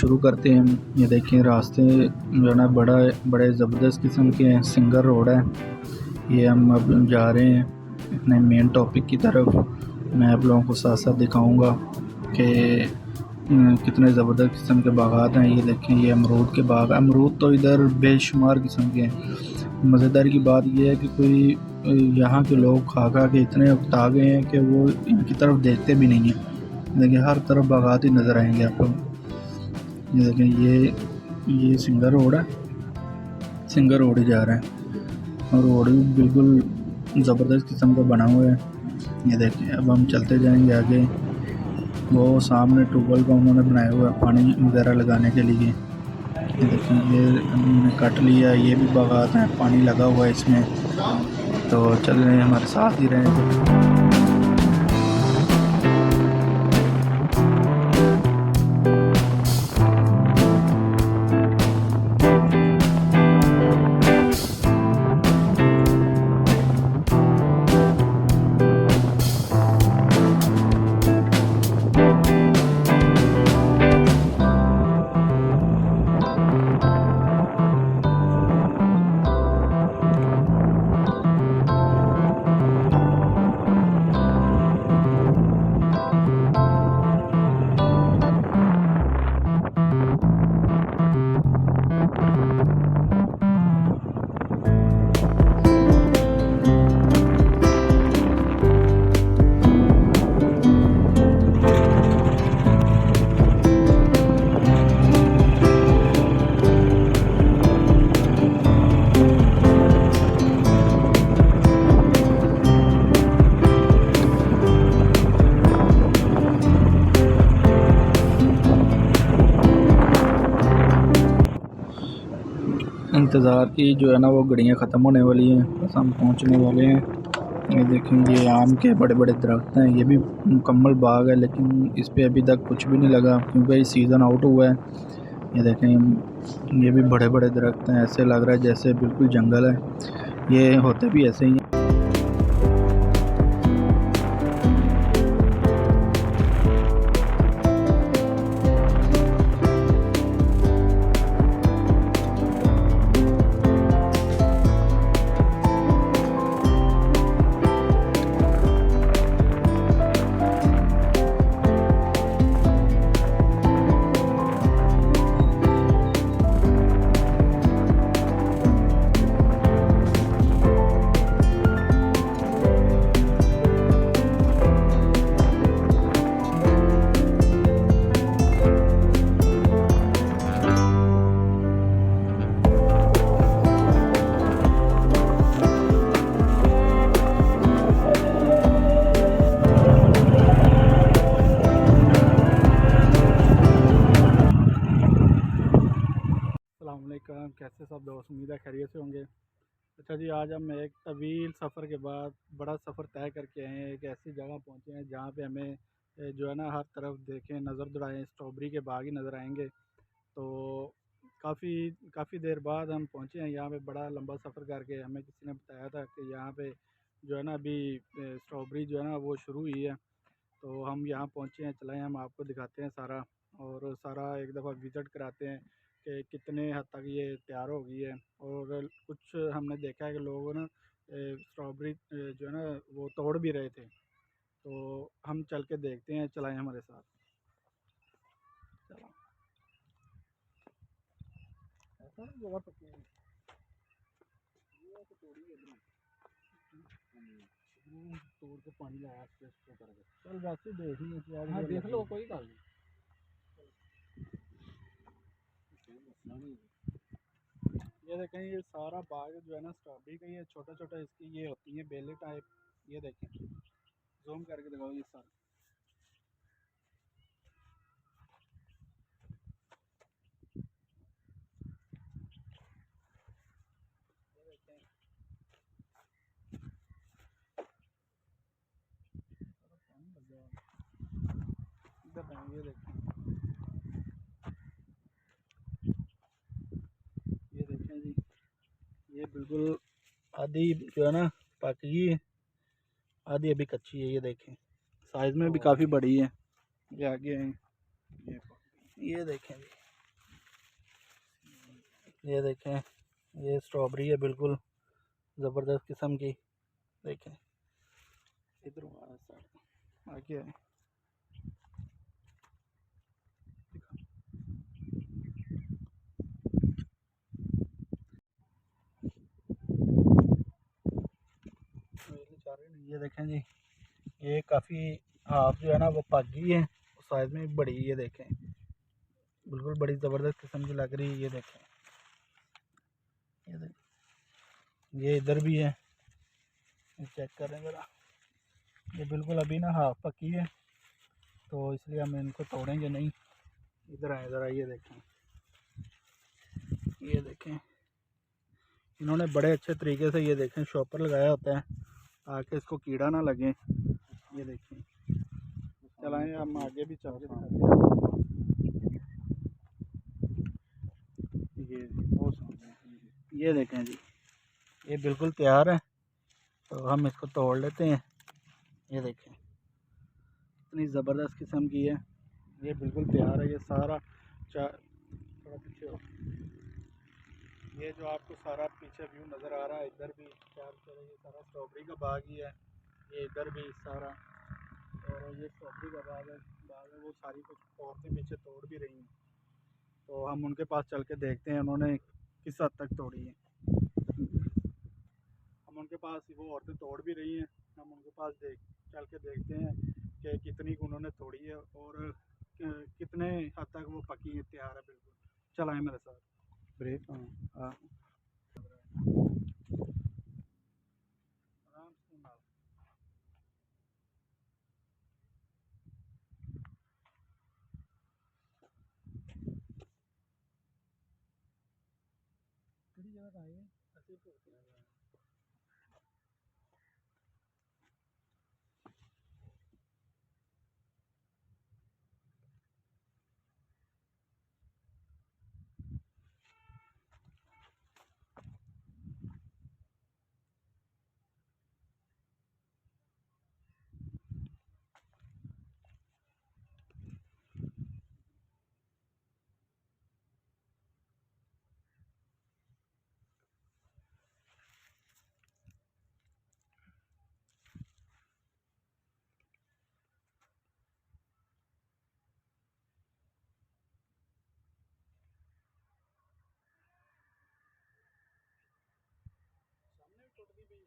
शुरू करते हैं। ये देखें रास्ते जो है ना बड़े ज़बरदस्त किस्म के हैं। सिंगर रोड है ये। हम अब जा रहे हैं अपने मेन टॉपिक की तरफ। मैं आप लोगों को साथ साथ दिखाऊंगा कि कितने ज़बरदस्त किस्म के बागात हैं। ये देखें ये अमरूद के बाग। अमरूद तो इधर बेशुमार किस्म के हैं। मज़ेदार की बात यह है कि कोई यहाँ के लोग खा के इतने उकता गए हैं कि वो इनकी तरफ देखते भी नहीं हैं। देखिए हर तरफ बागात ही नज़र आएंगे आपको। ये देखें ये सिंगर रोड है। सिंगर रोड ही जा रहा है और रोड भी बिल्कुल ज़बरदस्त किस्म का बना हुआ है। ये देखें अब हम चलते जाएंगे आगे। वो सामने ट्यूबवेल का उन्होंने बनाया हुआ है पानी वगैरह लगाने के लिए। ये देखें ये हमने काट लिया। ये भी बागात हैं, पानी लगा हुआ है इसमें। तो चल रहे हैं, हमारे साथ ही रहें। इंतज़ार की जो है ना वो घड़ियाँ ख़त्म होने वाली हैं। बस हम पहुँचने वाले हैं। ये देखें ये आम के बड़े बड़े दरख्त हैं। ये भी मुकम्मल बाग है लेकिन इस पे अभी तक कुछ भी नहीं लगा क्योंकि ये सीज़न आउट हुआ है। ये देखें ये भी बड़े बड़े दरख्त हैं। ऐसे लग रहा है जैसे बिल्कुल जंगल है। ये होते भी ऐसे ही हैं। अस्सलामुअलैकुम, कैसे सब दोस्त? उम्मीद है खैरियत से होंगे। अच्छा जी, आज हम एक तवील सफ़र के बाद बड़ा सफ़र तय करके आए हैं। एक ऐसी जगह पहुँचे हैं जहाँ पे हमें जो है ना हर तरफ देखें नज़र दौड़ाएँ स्ट्रॉबेरी के बाग ही नज़र आएंगे। तो काफ़ी देर बाद हम पहुँचे हैं यहाँ पे। बड़ा लंबा सफ़र करके हमें किसी ने बताया था कि यहाँ पे जो है ना अभी स्ट्रॉबेरी जो है ना वो शुरू हुई है। तो हम यहाँ पहुँचे हैं, चलाएँ हम आपको दिखाते हैं सारा, और सारा एक दफ़ा विज़िट कराते हैं कि कितने हद तक ये तैयार हो गई है। और कुछ हमने देखा है कि लोग ना स्ट्रॉबेरी जो है ना वो तोड़ भी रहे थे। तो हम चल के देखते हैं, चलाएँ हमारे साथ। चलो ऐसा ना बहुत तोड़ के पानी लाया करके चल वैसे देख ही। हाँ देख लो, कोई गल नहीं। ये देखें ये सारा बाग जो है ना स्ट्रॉबेरी का, ये छोटा छोटा इसकी ये होती है बेले टाइप। ये देखें, जूम करके दिखाओ ये सारा। ये देखें पानी लग गया इधर। ये देखें, ये देखें जी, ये बिल्कुल आधी जो है ना पकी है, आधी अभी कच्ची है। ये देखें साइज़ में भी काफ़ी बड़ी है। ये आगे हैं, ये देखें जी। ये देखें, ये स्ट्रॉबेरी है बिल्कुल ज़बरदस्त किस्म की। देखें इधर आगे है। ये देखें जी, ये काफ़ी हाफ जो है ना वो पक गई है, साइज़ में बड़ी। ये देखें बिल्कुल बड़ी ज़बरदस्त किस्म की लग रही है। ये देखें, ये देखें, ये इधर भी है, चेक करें ज़रा। ये बिल्कुल अभी ना हाफ पकी है, तो इसलिए हम इनको तोड़ेंगे नहीं। इधर आए ज़रा, ये देखें, ये देखें, इन्होंने बड़े अच्छे तरीके से ये देखें शॉपर लगाया होता है ताकि इसको कीड़ा ना लगे। ये देखें, चलाएं हम आगे भी चल के दिखाते हैं। ये देखें जी, ये बिल्कुल तैयार है, तो हम इसको तोड़ लेते हैं। ये देखें इतनी ज़बरदस्त किस्म की है, ये बिल्कुल तैयार है। ये सारा थोड़ा पीछे हो, ये जो आपको सारा पीछे व्यू नज़र आ रहा है, इधर भी चार तरह ये सारा स्ट्रॉबेरी का बाग ही है। ये इधर भी सारा, और ये स्ट्रॉबेरी का बाग है, वो सारी कुछ औरतें पीछे तोड़ भी रही हैं, तो हम उनके पास चल के देखते हैं उन्होंने किस हद तक तोड़ी है। हम उनके पास, वो औरतें तोड़ भी रही हैं, हम उनके पास चल के देखते हैं कि कितनी उन्होंने तोड़ी है और कितने हद तक वो पकी है, तैयार है बिल्कुल। चलाएं मेरे साथ ब्रेक। हाँ आराम से मार। किसी जगह आए ऐसे तो सामने भी टूट गई भाई।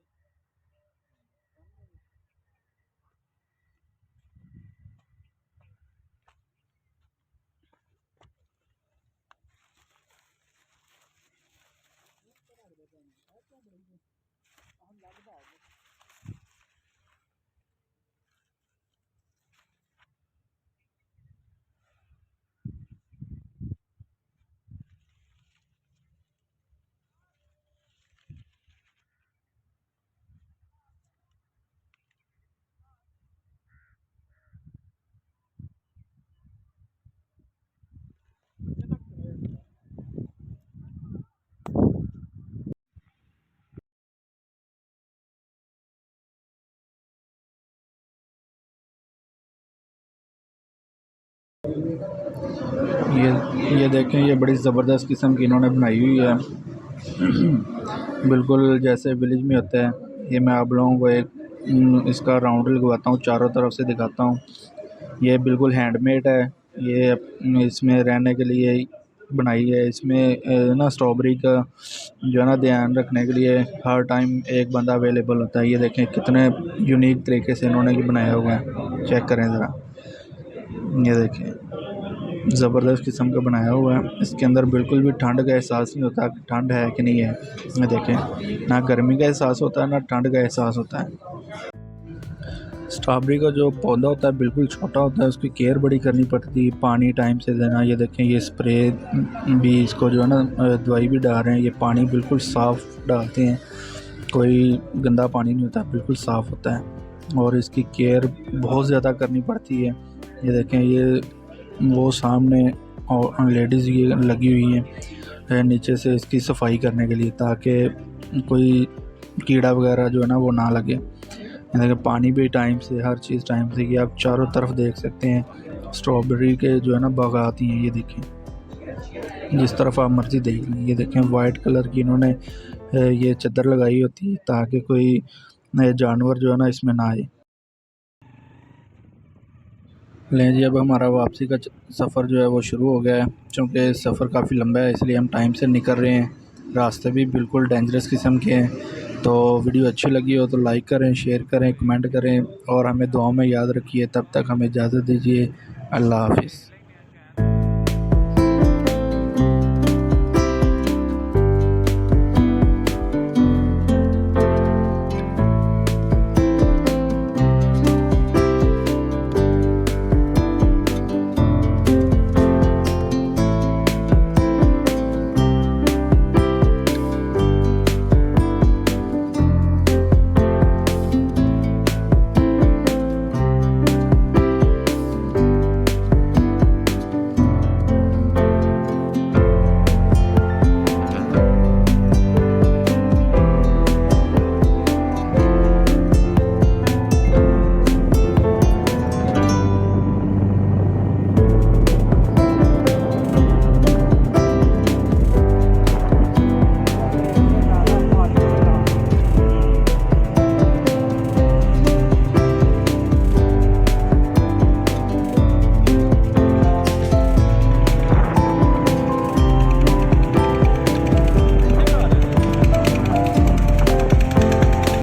ये देखें, ये बड़ी ज़बरदस्त किस्म की इन्होंने बनाई हुई है, बिल्कुल जैसे विलेज में होता है। ये मैं आप लोगों को एक इसका राउंड लगवाता हूँ, चारों तरफ से दिखाता हूँ। ये बिल्कुल हैंडमेड है, ये इसमें रहने के लिए बनाई है। इसमें ना स्ट्रॉबेरी का जो है ना ध्यान रखने के लिए हर टाइम एक बंदा अवेलेबल होता है। ये देखें कितने यूनिक तरीके से इन्होंने बनाया हुआ है, चेक करें ज़रा। ये देखें ज़बरदस्त किस्म का बनाया हुआ है, इसके अंदर बिल्कुल भी ठंड का एहसास नहीं होता कि ठंड है कि नहीं है। ये देखें, ना गर्मी का एहसास होता है ना ठंड का एहसास होता है। स्ट्रॉबेरी का जो पौधा होता है बिल्कुल छोटा होता है, उसकी केयर बड़ी करनी पड़ती है, पानी टाइम से देना। ये देखें, ये स्प्रे भी इसको जो है ना दवाई भी डाल रहे हैं। ये पानी बिल्कुल साफ़ डालते हैं, कोई गंदा पानी नहीं होता, बिल्कुल साफ़ होता है, और इसकी केयर बहुत ज़्यादा करनी पड़ती है। ये देखें, ये वो सामने और लेडीज़ ये लगी हुई हैं नीचे से इसकी सफाई करने के लिए, ताकि कोई कीड़ा वगैरह जो है ना वो ना लगे। देखिए पानी भी टाइम से, हर चीज़ टाइम से। कि आप चारों तरफ देख सकते हैं स्ट्रॉबेरी के जो है ना बागात ही हैं। ये देखें, जिस तरफ आप मर्ज़ी देख लें। ये देखें वाइट कलर की इन्होंने ये चादर लगाई होती है ताकि कोई जानवर जो है ना इसमें ना आए। लें जी, अब हमारा वापसी का सफ़र जो है वो शुरू हो गया है। चूँकि सफ़र काफ़ी लंबा है इसलिए हम टाइम से निकल रहे हैं। रास्ते भी बिल्कुल डेंजरस किस्म के हैं। तो वीडियो अच्छी लगी हो तो लाइक करें, शेयर करें, कमेंट करें और हमें दुआओं में याद रखिए। तब तक हमें इजाज़त दीजिए। अल्लाह हाफ़िज़।